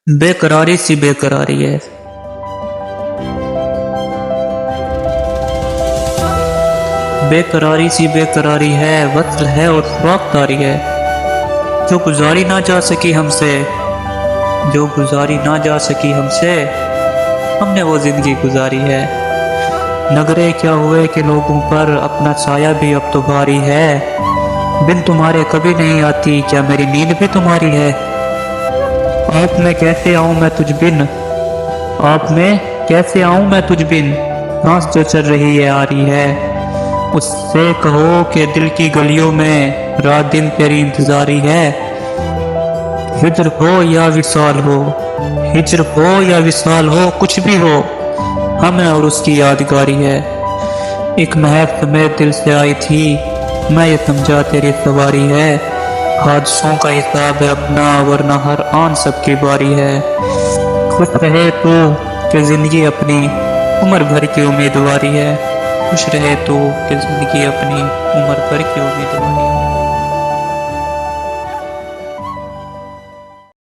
बेकरारी सी बेकरारी है। बेकरारी सी बेकरारी है, वत्ल है और ख्वाबदारी है, जो गुजारी ना जा सकी हमसे, जो गुजारी ना जा सकी हमसे, हमने वो जिंदगी गुजारी है। नगरे क्या हुए कि लोगों पर अपना साया भी अब तो भारी है, बिन तुम्हारे कभी नहीं आती क्या मेरी नींद भी तुम्हारी है। आप में कैसे आऊं मैं तुझ बिन, आप में कैसे आऊं मैं तुझ बिन, सांस जो चल रही है आ रही है। उससे कहो कि दिल की गलियों में रात दिन तेरी इंतजारी है। हिज्र हो या विसाल हो, हिज्र हो या विसाल हो, कुछ भी हो हमें और उसकी यादगारी है। एक महक समेत दिल से आई थी, मैं ये समझा तेरी सवारी है। हादसों का हिसाब है अपना, वरना हर आन सबकी बारी है। खुश रहे तू कि जिंदगी अपनी उम्र भर की उम्मीदवारी है। खुश रहे तू कि जिंदगी अपनी उम्र भर की उम्मीदवारी है।